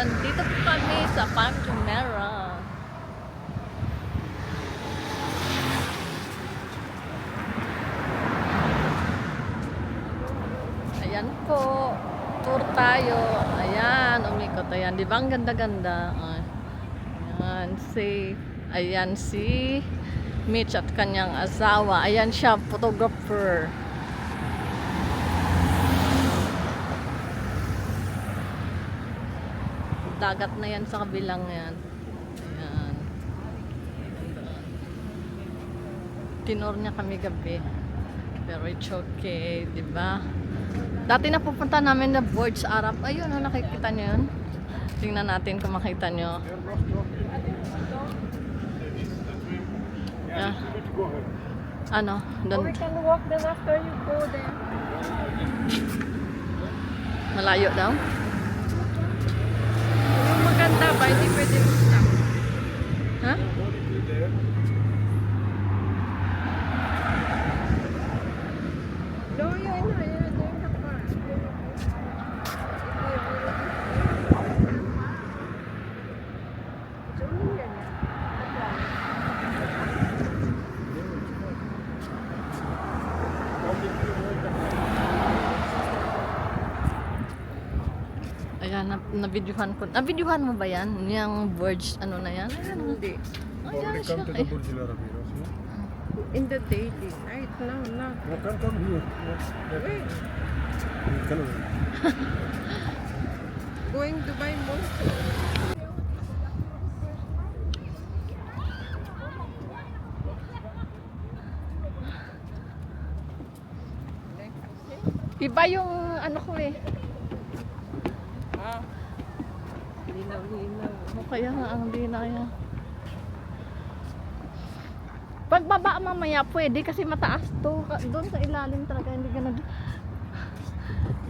Nandito po kami sa Farm Jumeirah. Ayan po. Tour tayo. Ayan, umikot. Ayan, di ba ang ganda-ganda? Ayan, ayan si Mitch at kanyang asawa. Ayan siya, photographer. Dagat na yan sa kabilang yan. Ayan. Tinor niya kami gabi. Pero it's okay, di ba? Dati na pupunta namin na Burj Arab. Ayun, nakikita niyo yun? Tingnan natin kung makita niyo. Yeah. Ano? Or we can walk then after you go there. Malayo daw? Yung maganda ba? Hindi pwede mag-stop. Ha? No, you're doing the park. It's only here now. Ayan, nabidyohan ko. Nabidyohan mo ba yan? Yung Burj, ano na yan? Ayan, Hindi. ayan siya. Come to the Burj Al Arab, you know, see? In the daily. Right now, not. No, come here. Wait. Come on. Going Dubai Mall. Iba yung ano ko eh. Ah. Linaw-linaw. O kaya nga ang di na kaya. Pagbaba mamaya pwede kasi mataas to. Doon sa ilalim talaga hindi ka nag...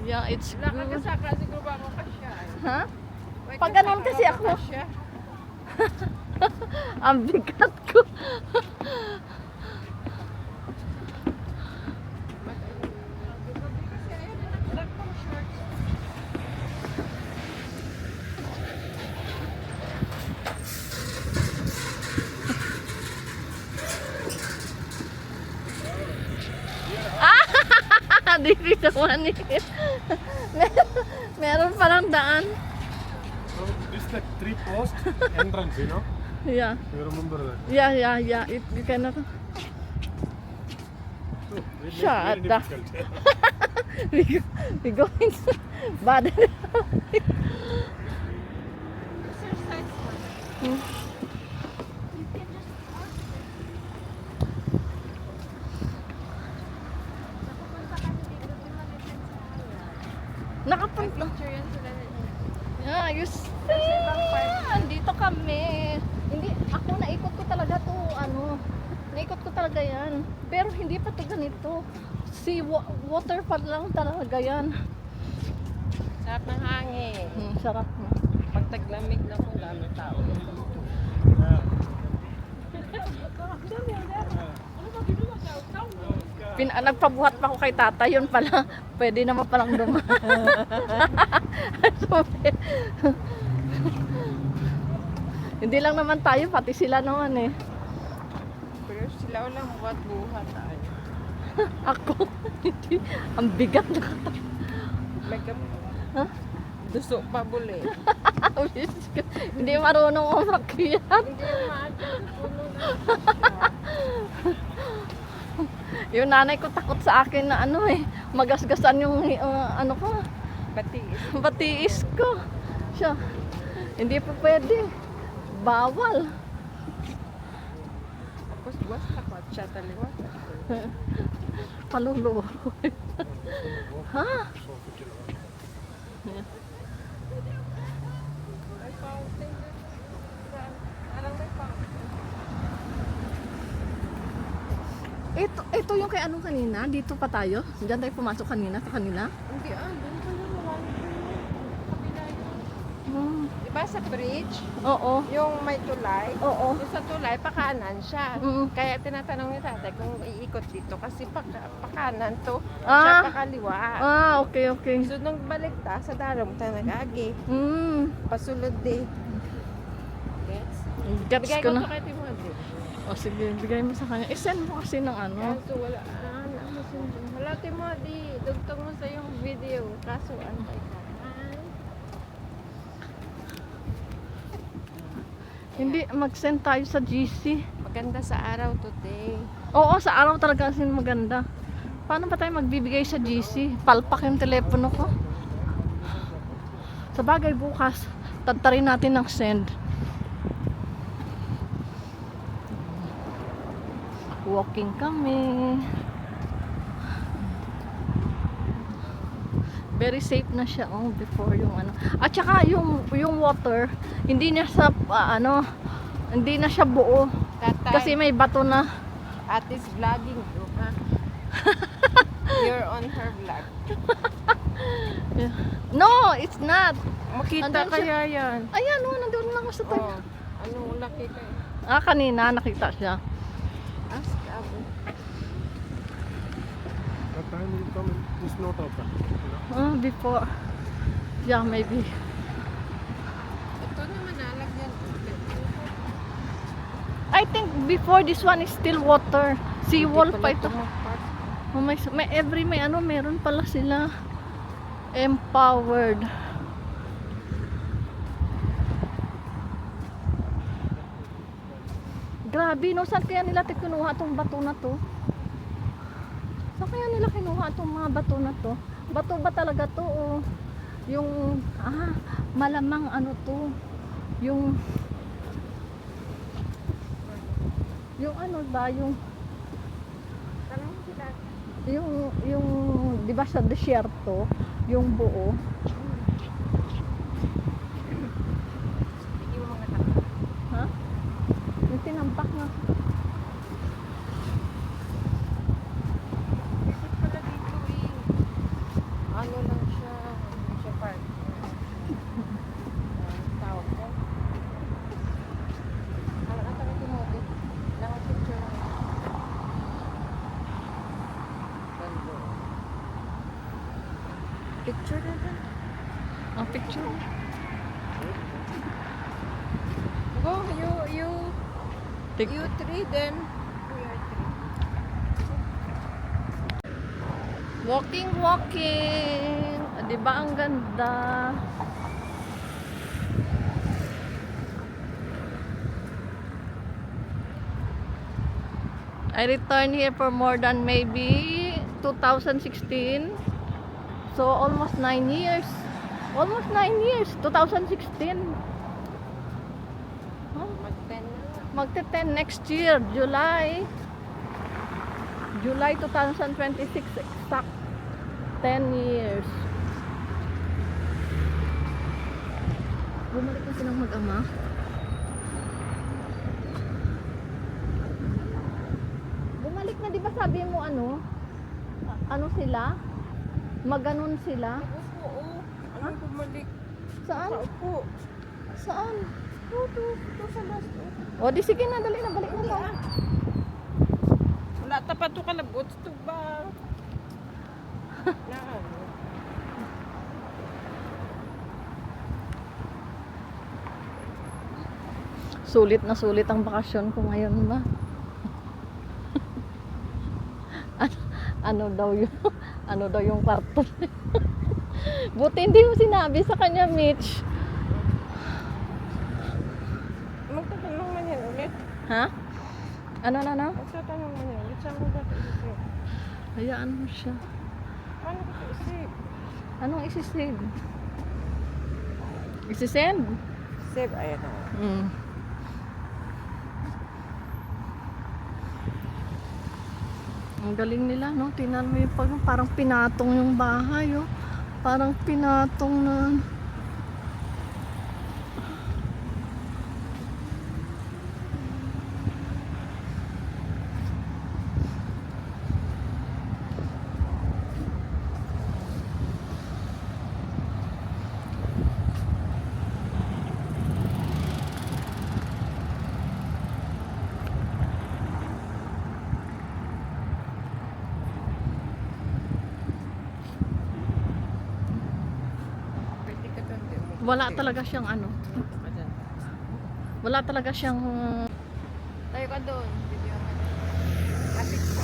Yeah, it's good. Nakakasaka siguro ba ako kasya? Ha? May Pag ganun kasaka kasi ba ako. kasya? Ang bigat ko. Dito naman eh. Meron palang daan. So, this is the three post entrance, you know? Yeah. You remember that? Yeah. You cannot. So, very Shut up. difficult. we go inside. Bad. Nakapunta. Picture yan sila nila. Yeah, you see. Andito kami. Hindi, ako naikot ko talaga to, naikot ko talaga yan. Pero hindi pa to ganito. Waterfall lang talaga yan. Sarap ng hangin. Sarap na. Pag taglamig na po, dami tao. Nagpabuhat pa ako kay tata, yun pala. Pwede naman palang dumaan. So, hindi lang naman tayo, pati sila naman eh. Pero sila walang buhat-buhat tayo. Ako, hindi. Ang bigat na kata. May kami. Ha? Duso pa buli. Hindi marunong umakyat. Hindi maakyat. Puno na siya. Yung nanay ko takot sa akin na magasgasan yung ko, Batiis. batiis ko. Siya, hindi pa pwede. Bawal. Tapos buwas takot siya taliwa. Paluluwa. Ha? May fountain. Alam may fountain. Ito yung kay kanina, dito pa tayo. Diyan tayo pumasok kanina sa kanila. Hindi doon pa yung marami. Kabila yun. Diba sa bridge, Oo. yung may tulay, Oo. yung sa tulay, pakanan siya. Mm. Kaya tinatanong ni tatay kung iikot dito kasi pakanan to, Ah. siya pakaliwa. Okay, okay. So nung balik ta, sa darong ta nag-agi. Pasulod din. Gets? Gets Bigay ko ko na. to kay Timothy. O sige, bigay mo sa kanya. I-send mo kasi ng ano. Kaso wala, wala Timothy, dugtong mo sa yung video. Kaso antay ka. Hindi, mag-send tayo sa GC. Maganda sa araw today. Oo, sa araw talaga kasi maganda. Paano ba tayo magbibigay sa GC? Palpak yung telepono ko. Sa bagay bukas, tatarin natin ng send. Walking kami. Very safe na siya before yung ano. At saka yung water, hindi na sa hindi na siya buo Tatay, kasi may bato na. Ate's vlogging bro, ha? You're on her vlog. No, it's not. Makita Andun siya. kaya yan. Ayan, nandun lang ako sa tayo. Oh, anong laki kayo? Kanina nakita siya. Ask Abu. What time will you come? It's not open. Before. Yeah, maybe. Ito naman nalagyan. I think before this one is still water. Seawall pa ito. May meron pala sila. Empowered. Grabe, no? Saan kaya nila kinuha itong bato na to? Saan kaya nila kinuha itong mga bato na to? Bato ba talaga to? O yung, malamang ano to? Yung ano ba? Yung di ba sa desierto? Yung buo? Hindi mo mga takot. Ha? Yung tinampak na. Bakit pala dito eh? Ano lang siya? Ano siya park? Tawag ko. Ano ang taga Timothy? Lang picture lang. Picture na ba? Picture. Go, you Take- three then. We are three. Walking. Di ba ang ganda? I returned here for more than maybe 2016. So almost 9 years. Almost 9 years. 2016. Huh? Mag-10 na. Magte-10 next year, July 2026 exact. 10 years. Bumalik na silang mag-ama. Bumalik na, di ba sabi mo ano sila? Maganon sila? Oo. Ano bumalik? Saan? Paupo. Saan? Ito sa last. O di sige na, dali na, balik na tayo. Wala tapat to kalabot. Ito ba? Na ano? Sulit na sulit ang bakasyon ko ngayon ba? ano daw yung kwarto? Buti hindi mo sinabi sa kanya, Mitch. Magtatanong man yan ulit. Ha? Ano? Magtatanong man yan ulit. Saan ko ba ito isip? Hayaan mo siya. Paano ko ito isip? Anong isi-save? Isi-send? Save, ayan o. Ang galing nila, no? Tingnan mo yung parang pinatong yung bahay, oh. Parang pinatong na. Wala talaga siyang ano. Wala talaga siyang... Tayo ka doon. Video ka doon. Kapit ko.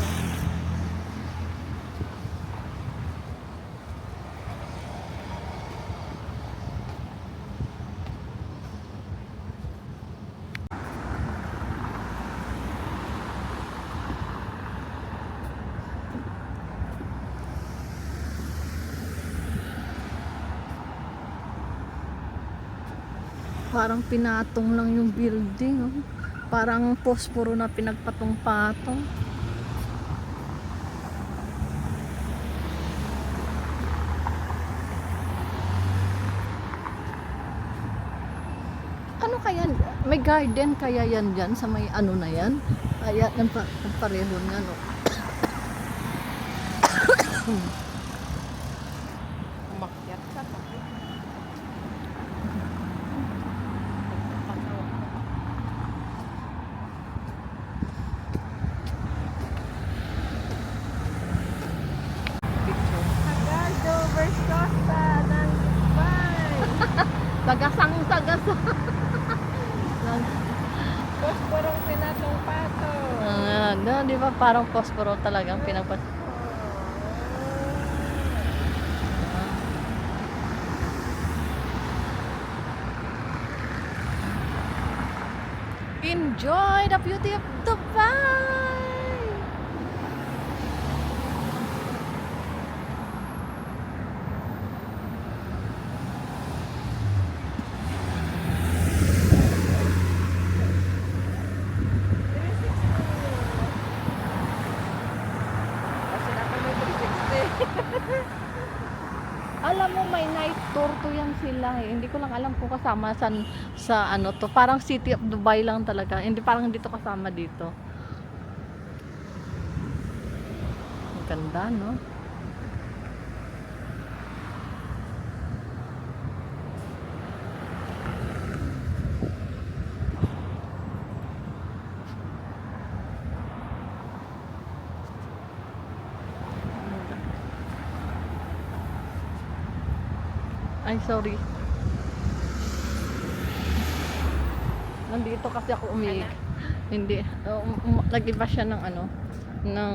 Parang pinatong lang yung building. Oh. Parang posporo na pinagpatong-patong. Ano kaya? May garden kaya yan dyan sa may ano na yan? Kaya yung pareho niya, no? Umakyat sa tabi. Tagaldo versus Costa ng Dubai. Tagasang-tagasang. Posporong pinatong pato. Di ba parang posporo talagang pinagpat... Enjoy the beauty of Dubai! Kasi dapat may 360. Alam mo, may night tour to yan sila eh. Hindi ko lang alam kung kasama sa ano to. Parang City of Dubai lang talaga. Hindi, parang hindi to kasama dito. Ang ganda, no? Ay, sorry. Nandito kasi ako umiik. Hindi. Nag-iba siya ng ano, ng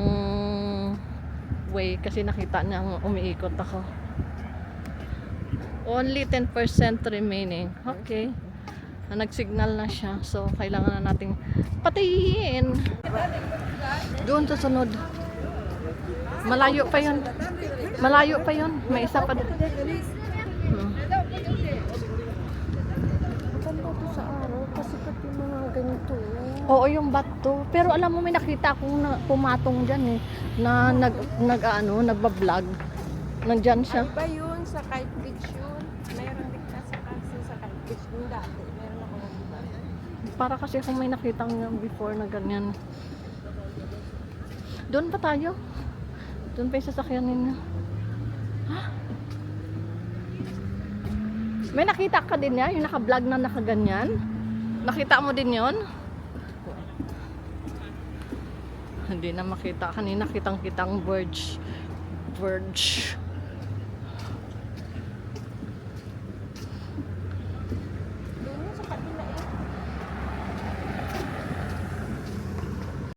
way kasi nakita niya umiikot ako. Only 10% remaining. Okay. Nag-signal na siya. So, kailangan na nating patihin. Doon sa sunod. Malayo pa yun. Malayo pa yun. May isa pa. Maganda to sa araw kasi pati mga ganito. Oo, yung bato. Pero alam mo, may nakita akong pumatong dyan eh. Na nagbablog. Nandyan siya. Ay ba yun? Sa Kite Beach yun? Meron din ka sa kasi sa Kite Beach yung dati. Meron ako ng iba. Para kasi kung may nakita before na ganyan. Doon pa tayo. Doon pa yung sasakyan ninyo. Ha? May nakita ka din yan? Yung naka-vlog na nakaganyan? Nakita mo din yon? Hindi na makita. Kanina kitang-kitang verge.